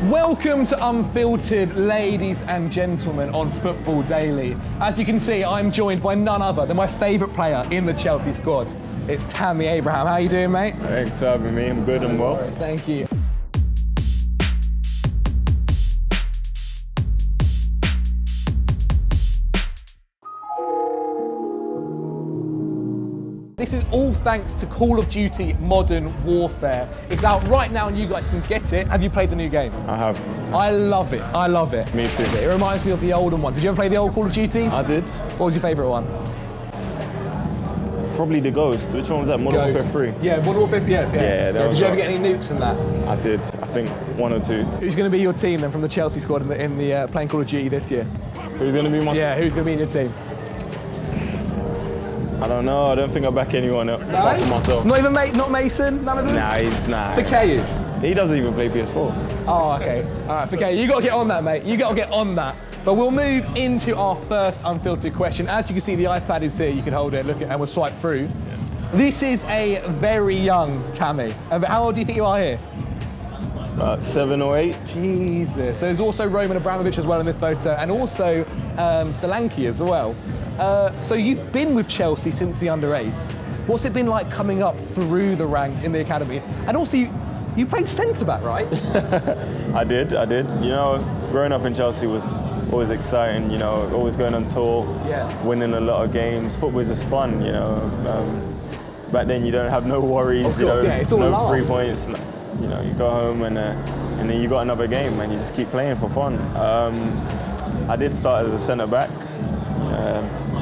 Welcome to Unfiltered, ladies and gentlemen, on Football Daily. As you can see, I'm joined by none other than my favourite player in the Chelsea squad. It's Tammy Abraham. How you doing, mate? Thanks for having me. I'm good and well. Thank you. This is all thanks to Call of Duty Modern Warfare. It's out right now and you guys can get it. Have you played the new game? I have. I love it. I love it. Me too. It reminds me of the older ones. Did you ever play the old Call of Duties? I did. What was your favourite one? Probably the Ghost. Which one was that? Modern Warfare 3? Yeah, Modern Warfare 3. Yeah. Did you ever get any nukes in that? I did. I think 1 or 2. Who's going to be your team then from the Chelsea squad in the playing Call of Duty this year? Who's going to be my team? Yeah, who's going to be in your team? I don't know. I don't think I back anyone up apart from myself. Not even not Mason? None of them? Nah, he's not. Fikayu? He doesn't even play PS4. Oh, okay. All right, Fikayu, you got to get on that, mate. You got to get on that. But we'll move into our first unfiltered question. As you can see, the iPad is here. You can hold it, look at, and we'll swipe through. This is a very young Tammy. How old do you think you are here? About 7 or 8. Jesus. So there's also Roman Abramovich as well in this photo, and also Solanke as well. So you've been with Chelsea since the under-8s. What's it been like coming up through the ranks in the academy? And also, you played centre-back, right? I did. You know, growing up in Chelsea was always exciting, you know, always going on tour, winning a lot of games. Football is just fun, you know. Back then you don't have no worries, of course, it's all no 3 points. You know, you go home and then you got another game and you just keep playing for fun. I did start as a centre-back.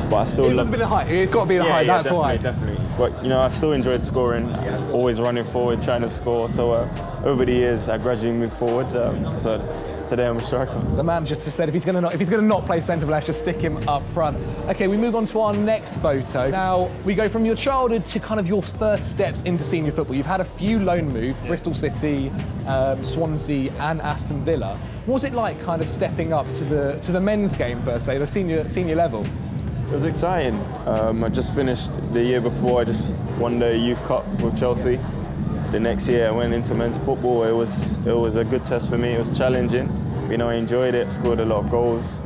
But I still It must have been a height. It's got to be a height. That's why. Definitely. But you know, I still enjoyed scoring. Always running forward, trying to score. So over the years, I gradually moved forward. So today I'm a striker. The man just said if he's going to not play centre back, just stick him up front. Okay, we move on to our next photo. Now we go from your childhood to kind of your first steps into senior football. You've had a few loan moves: Bristol City, Swansea, and Aston Villa. What was it like, kind of stepping up to the men's game per se, the senior level? It was exciting. I just finished the year before. I just won the Youth Cup with Chelsea. The next year I went into men's football. It was a good test for me. It was challenging. You know, I enjoyed it. Scored a lot of goals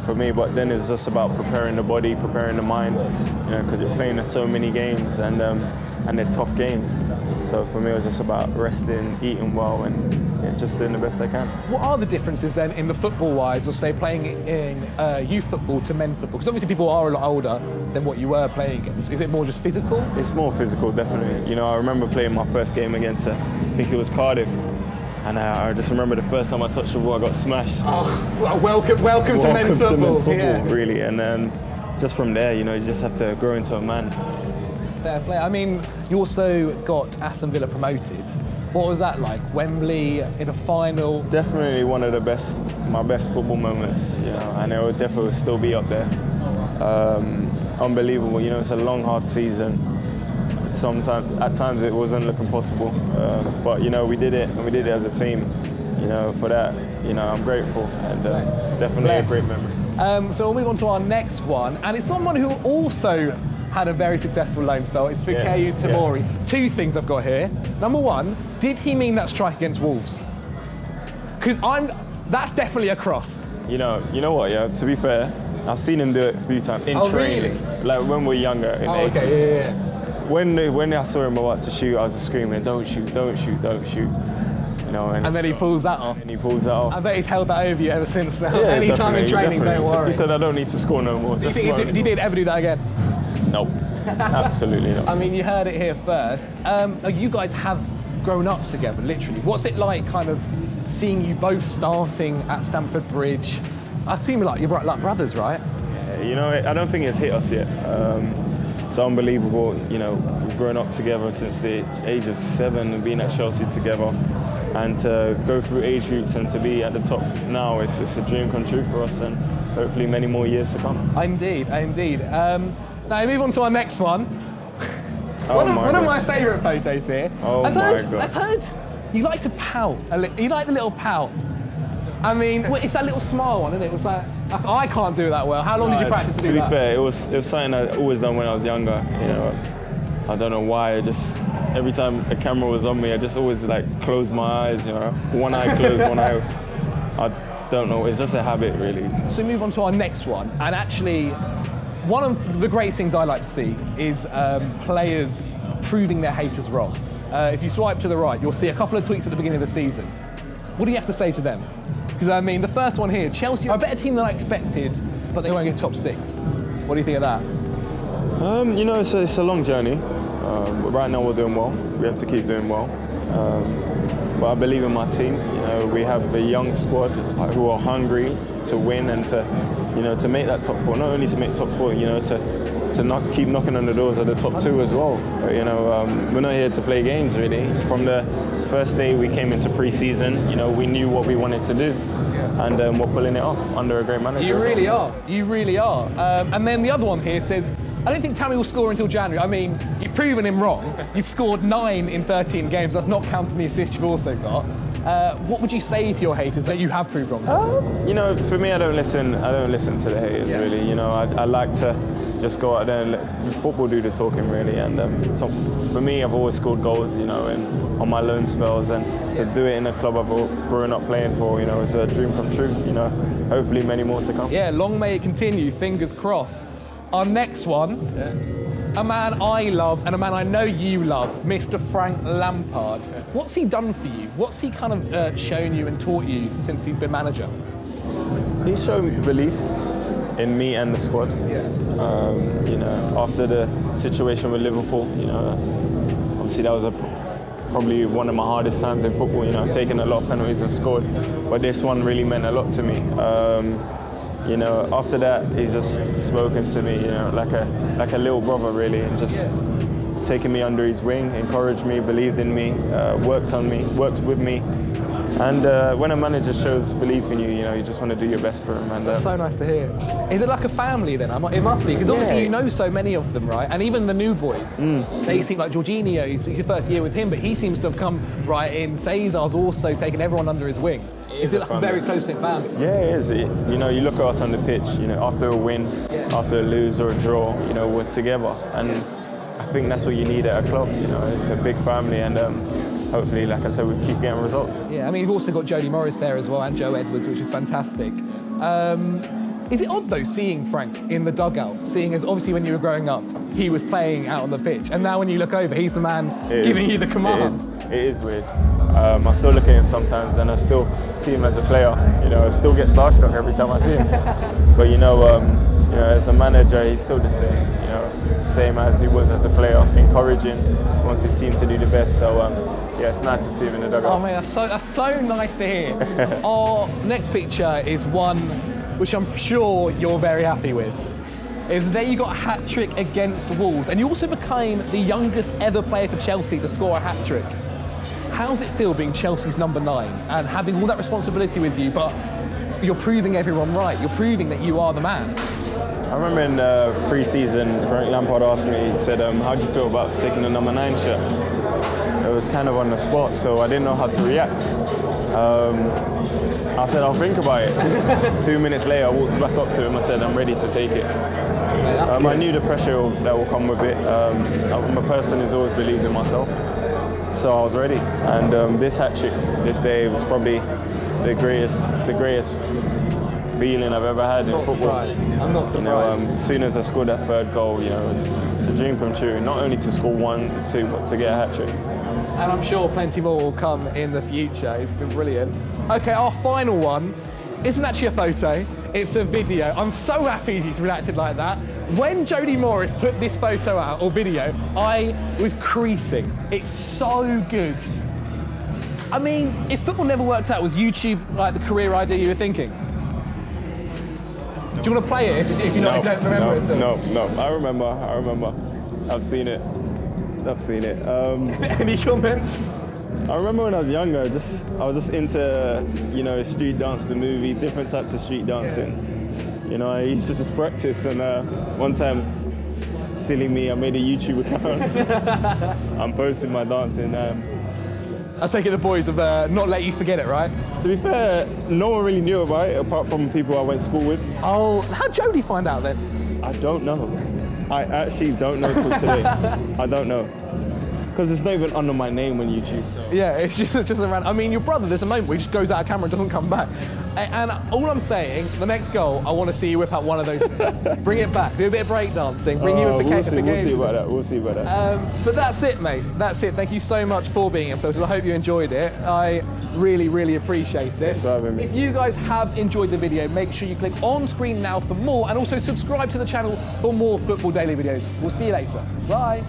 for me. But then it's just about preparing the body, preparing the mind. You know, because you're playing in so many games and they're tough games. So for me, it was just about resting, eating well, and just doing the best I can. What are the differences then in the football-wise, or say playing in youth football to men's football? Because obviously people are a lot older than what you were playing against. Is it more just physical? It's more physical, definitely. You know, I remember playing my first game against, I think it was Cardiff, and I just remember the first time I touched the ball, I got smashed. Oh, well, welcome to men's football. Really. And then just from there, you know, you just have to grow into a man. Fair play. I mean, you also got Aston Villa promoted. What was that like? Wembley in a final? Definitely one of my best football moments, you know, and it would definitely still be up there. Unbelievable, you know, it's a long, hard season. At times it wasn't looking possible, but you know, we did it, and we did it as a team. You know, for that, you know, I'm grateful, and definitely a great memory. So we'll move on to our next one, and it's someone who also had a very successful loan spell. It's Fikayu Tomori. Yeah. 2 things I've got here. Number 1, did he mean that strike against Wolves? Because that's definitely a cross. You know what? Yeah. To be fair, I've seen him do it a few times in training, really? Like when we were younger in age groups. When I saw him about to shoot, I was just screaming, "Don't shoot! Don't shoot! Don't shoot!" You know, and then he pulls that off. And he pulls that off. I bet he's held that over you ever since now. Yeah, any time in training, don't worry. He said, "I don't need to score no more." Did you ever do that again? Nope, absolutely not. I mean, you heard it here first. You guys have grown up together, literally. What's it like, kind of seeing you both starting at Stamford Bridge? I assume you're like brothers, right? Yeah, you know, I don't think it's hit us yet. It's unbelievable. You know, we've grown up together since the age of 7 and been at Chelsea together, and to go through age groups and to be at the top now, it's a dream come true for us, and hopefully many more years to come. Indeed. Now we move on to our next one. One of my favourite photos here. I've heard you like to pout. You like the little pout. I mean, it's that little smile one, isn't it? It was like, I can't do that well. How long did you practice to do that? To be fair, it was something I always done when I was younger. You know, I don't know why. every time a camera was on me, I just always like closed my eyes, you know, one eye closed, one eye. I don't know. It's just a habit, really. So we move on to our next one, and actually, one of the great things I like to see is players proving their haters wrong. If you swipe to the right, you'll see a couple of tweets at the beginning of the season. What do you have to say to them? Because I mean, the first one here, Chelsea are a better team than I expected, but they won't get top 6. What do you think of that? You know, it's a long journey. Right now we're doing well. We have to keep doing well. But I believe in my team. You know, we have a young squad who are hungry to win and to make that top 4. Not only to make top 4, you know, to not keep knocking on the doors of the top 2 as well. But, you know, we're not here to play games, really. From the first day we came into pre-season, you know, we knew what we wanted to do, and we're pulling it off under a great manager. You really are. You really are. And then the other one here says, I don't think Tammy will score until January. I mean, you've proven him wrong. You've scored 9 in 13 games. That's not counting the assists you've also got. What would you say to your haters that you have proved wrong? You know, for me, I don't listen to the haters, really. You know, I like to just go out there and let football do the talking, really. And so for me, I've always scored goals, you know, on my loan spells, and to do it in a club I've grown up playing for, you know, it's a dream come true. You know, hopefully many more to come. Yeah, long may it continue. Fingers crossed. Our next one, a man I love and a man I know you love, Mr. Frank Lampard. What's he done for you? What's he kind of shown you and taught you since he's been manager? He's shown belief in me and the squad. You know, after the situation with Liverpool, you know, obviously that was probably one of my hardest times in football. You know, I've taken a lot of penalties and scored, but this one really meant a lot to me. You know, after that, he's just spoken to me, you know, like a little brother, really, and just taken me under his wing, encouraged me, believed in me, worked with me. And when a manager shows belief in you, you know, you just want to do your best for him. And that's so nice to hear. Is it like a family then? It must be, because obviously you know so many of them, right? And even the new boys, they seem like Jorginho, it's your first year with him, but he seems to have come right in. Cesar's also taken everyone under his wing. Is it like a very close-knit family? Yeah, it is. You know, you look at us on the pitch, you know, after a win, after a lose or a draw, you know, we're together. And I think that's what you need at a club, you know, it's a big family, and hopefully, like I said, we keep getting results. Yeah, I mean, you've also got Jody Morris there as well, and Joe Edwards, which is fantastic. Is it odd, though, seeing Frank in the dugout, seeing as obviously when you were growing up, he was playing out on the pitch, and now when you look over, he's the man giving you the commands? It is weird. I still look at him sometimes, and I still see him as a player. You know, I still get starstruck every time I see him. But you know, as a manager, he's still the same. You know, same as he was as a player, encouraging, wants his team to do the best. So yeah, it's nice to see him in the dugout. Oh man, that's so nice to hear. Our next picture is one which I'm sure you're very happy with. Is there you got a hat-trick against Wolves, and you also became the youngest ever player for Chelsea to score a hat-trick. How's it feel being Chelsea's number 9 and having all that responsibility with you, but you're proving everyone right, you're proving that you are the man? I remember in pre-season, Frank Lampard asked me, he said, how do you feel about taking the number 9 shirt? It was kind of on the spot, so I didn't know how to react. I said, I'll think about it. 2 minutes later, I walked back up to him, I said, I'm ready to take it. I knew the pressure that will come with it. I'm a person who's always believed in myself, so I was ready. And this hat-trick this day was probably the greatest feeling I've ever had in football. I'm not surprised. You know, as soon as I scored that third goal, you know, it's a dream come true. Not only to score 1, 2, but to get a hat-trick. And I'm sure plenty more will come in the future. It's been brilliant. Okay, our final one isn't actually a photo, it's a video. I'm so happy he's reacted like that. When Jody Morris put this photo out, or video, I was creasing. It's so good. I mean, if football never worked out, was YouTube like the career idea you were thinking? Do you want to play it if you don't remember it? No, I remember. I've seen it. Any comments? I remember when I was younger, I was just into, you know, street dance, the movie, different types of street dancing. You know, I used to just practice, and one time, silly me, I made a YouTube account. I'm posting my dancing. I take it the boys have not let you forget it, right? To be fair, no one really knew about it, apart from people I went to school with. Oh, how'd Jody find out then? I don't know. I actually don't know till today. I don't know. Because it's not even under my name on YouTube. So. Yeah, it's just around. I mean, your brother, there's a moment where he just goes out of camera and doesn't come back. And all I'm saying, the next goal, I want to see you whip out one of those. Bring it back, do a bit of breakdancing, bring you in for We'll see about that. We'll see about that. But that's it, mate. That's it. Thank you so much for being Unfiltered. I hope you enjoyed it. I really, really appreciate it. Thanks for having me. If you guys have enjoyed the video, make sure you click on screen now for more, and also subscribe to the channel for more Football Daily videos. We'll see you later. Bye.